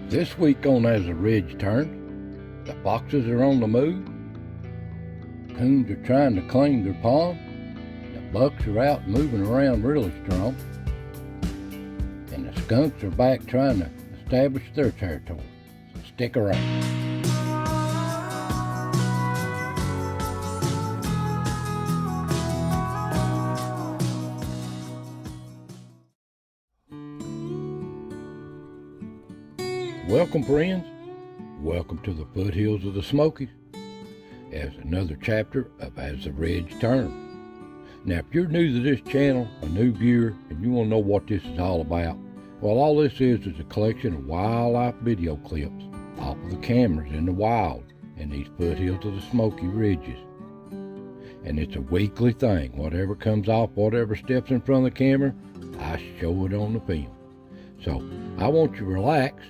This week on As the Ridge Turns, the foxes are on the move, coons are trying to claim their pond, the bucks are out moving around really strong, and the skunks are back trying to establish their territory. So stick around. Welcome, friends. Welcome to the foothills of the Smokies as another chapter of As the Ridge Turns. Now, if you're new to this channel, a new viewer, and you want to know what this is all about, well, all this is a collection of wildlife video clips off of the cameras in the wild in these foothills of the Smoky Ridges. And it's a weekly thing. Whatever comes off, whatever steps in front of the camera, I show it on the film. So I want you to relax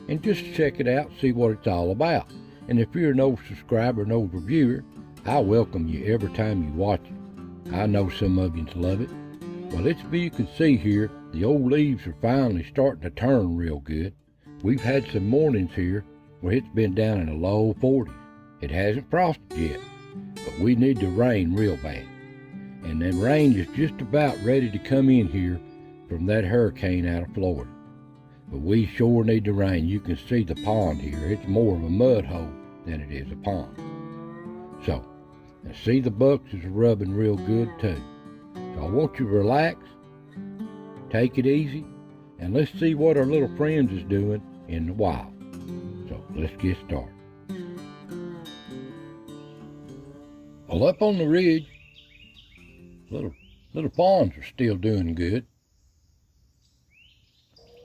and just check it out, see what it's all about. And if you're no subscriber, no reviewer, I welcome you every time you watch it. I know some of you love it. Well, as you can see here, the old leaves are finally starting to turn real good. We've had some mornings here where it's been down in the low 40s. It hasn't frosted yet, but we need the rain real bad. And then rain is just about ready to come in here from that hurricane out of Florida. But we sure need the rain. You can see the pond here. It's more of a mud hole than it is a pond. So, and see the bucks is rubbing real good too. So I want you to relax, take it easy, and let's see what our little friends is doing in the wild. So let's get started. Well, up on the ridge, little fawns are still doing good.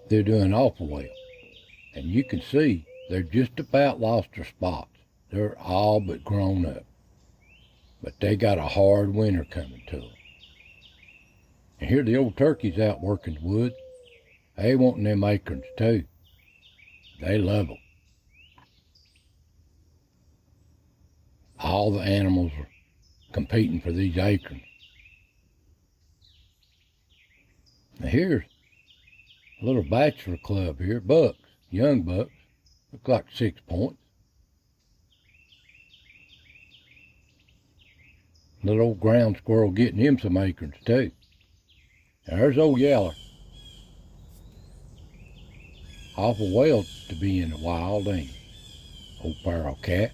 They're doing awful well. And you can see they're just about lost their spots. They're all but grown up. But they got a hard winter coming to them. And here the old turkeys out working the woods. They wanting them acorns too. They love them. All the animals are competing for these acorns. Now here's a little bachelor club here, bucks, young bucks, look like 6 points. Little old ground squirrel getting him some acorns too. There's old Yeller. Awful well to be in the wild, ain't it? Old feral cat.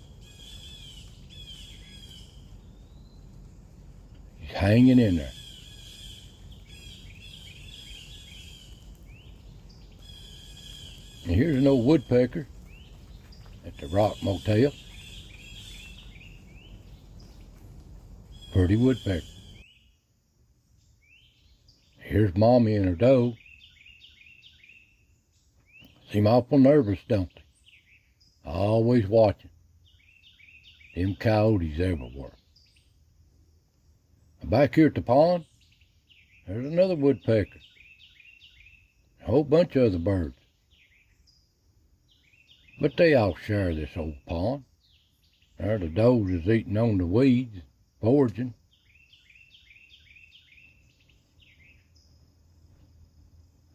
He's hanging in there. And here's an old woodpecker at the Rock Motel. Pretty woodpecker. Here's Mommy and her doe. Seem awful nervous, don't they? Always watching. Them coyotes everywhere. And back here at the pond, there's another woodpecker. A whole bunch of other birds. But they all share this old pond. There the does is eating on the weeds, foraging.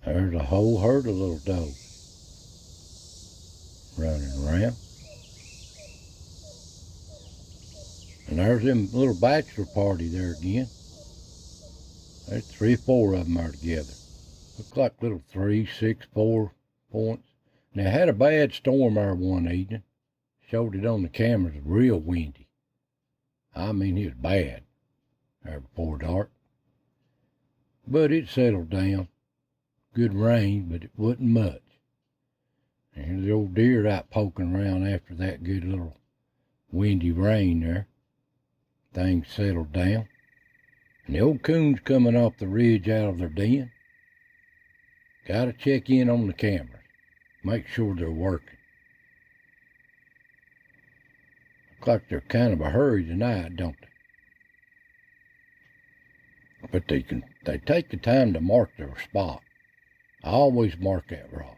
There's a whole herd of little does running around. And there's them little bachelor party there again. There's 3 or 4 of them are together. Look like little 3, 6, 4 points. Now, I had a bad storm there one evening. Showed it on the cameras, real windy. I mean, it was bad there before dark. But it settled down. Good rain, but it wasn't much. And here's the old deer out poking around after that good little windy rain there. Things settled down. And the old coons coming off the ridge out of their den. Gotta check in on the cameras. Make sure they're working. Look like they're kind of a hurry tonight, don't they? But they take the time to mark their spot. I always mark that rock.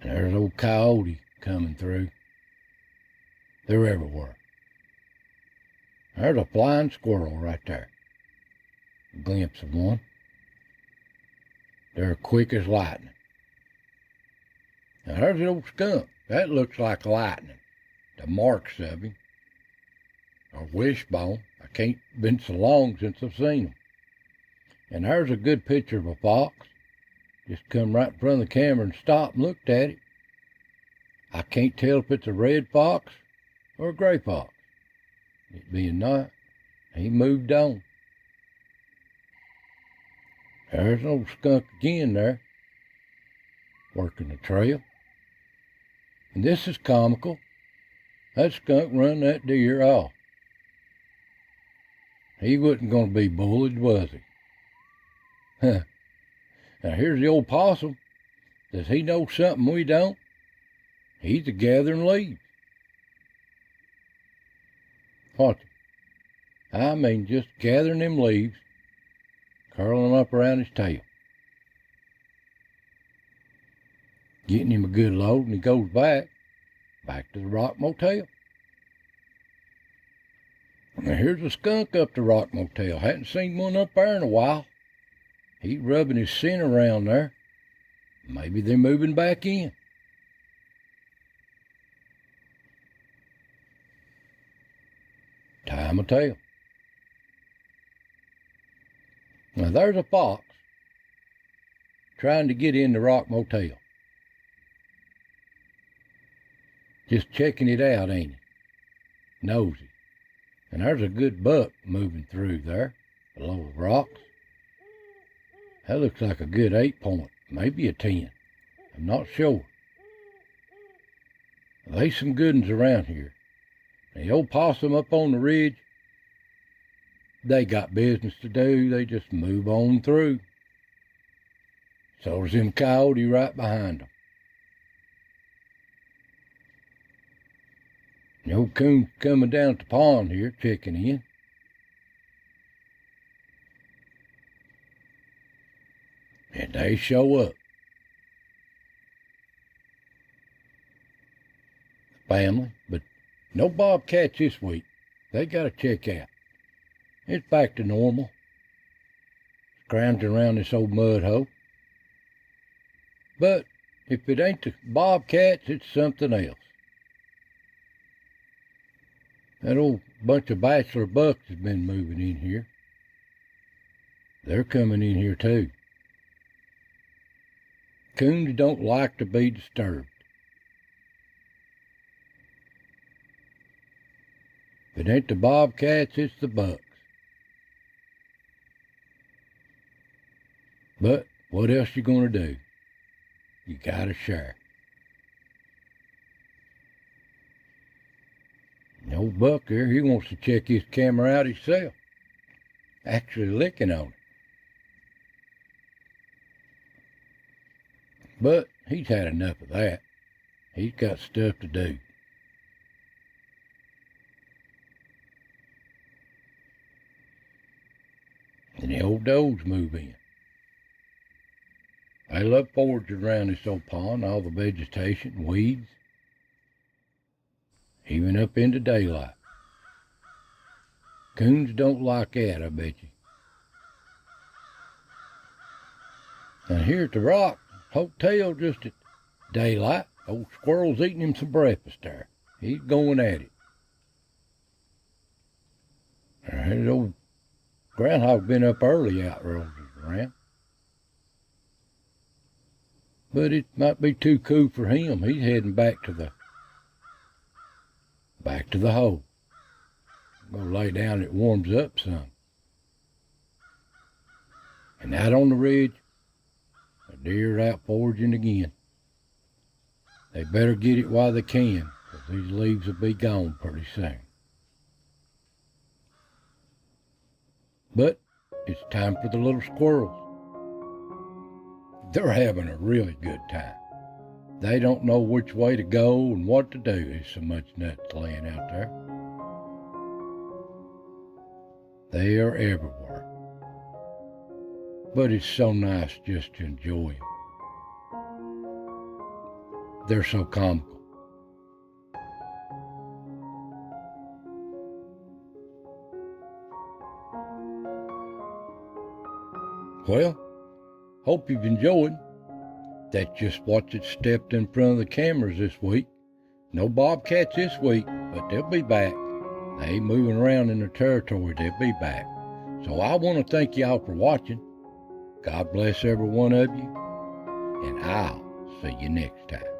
And there's an old coyote coming through. They're everywhere. There's a flying squirrel right there. A glimpse of one. They're quick as lightning. Now there's the old skunk. That looks like lightning. The marks of him. Or wishbone. I can't been so long since I've seen him. And there's a good picture of a fox. Just come right in front of the camera and stopped and looked at it. I can't tell if it's a red fox or a gray fox. It being not, he moved on. There's an old skunk again there, working the trail. And this is comical. That skunk run that deer off. He wasn't going to be bullied, was he? Huh. Now here's the old possum. Does he know something we don't? He's a gathering leaves. Watch him. I mean, just gathering them leaves, curling them up around his tail. Getting him a good load, and he goes back to the Rock Motel. Now here's a skunk up the Rock Motel. Hadn't seen one up there in a while. He's rubbing his scent around there. Maybe they're moving back in. Time will tell. Now there's a fox trying to get in the Rock Motel. Just checking it out, ain't he? Nosy. And there's a good buck moving through there, below the rocks. That looks like a good 8-point, maybe a 10. I'm not sure. There's some good ones around here. The old possum up on the ridge, they got business to do. They just move on through. So there's them coyote right behind them. The old coon's coming down at the pond here, checking in. And they show up. Family, but no bobcats this week. They got to check out. It's back to normal. Scrounging around this old mud hole. But if it ain't the bobcats, it's something else. That old bunch of bachelor bucks has been moving in here. They're coming in here too. Coons don't like to be disturbed. If it ain't the bobcats, it's the bucks. But what else you gonna do? You gotta share. The old buck here, he wants to check his camera out himself. Actually licking on it. But he's had enough of that. He's got stuff to do. And the old does move in. They love foraging around this old pond, all the vegetation, weeds, even up into daylight. Coons don't like that, I bet you. And here at the Rock Hotel, just at daylight, old squirrel's eating him some breakfast there. He's going at it. That old groundhog been up early out rolling around. But it might be too cool for him. He's heading back to the hole. Go lay down, it warms up some. And out on the ridge, the deer's out foraging again. They better get it while they can, because these leaves will be gone pretty soon. But it's time for the little squirrels. They're having a really good time. They don't know which way to go and what to do. There's so much nuts laying out there. They are everywhere. But it's so nice just to enjoy them. They're so comical. Well, Hope you've enjoyed. That's just what it stepped in front of the cameras this week. No bobcats this week, but they'll be back. They ain't moving around in their territory. They'll be back. So I want to thank y'all for watching. God bless every one of you, and I'll see you next time.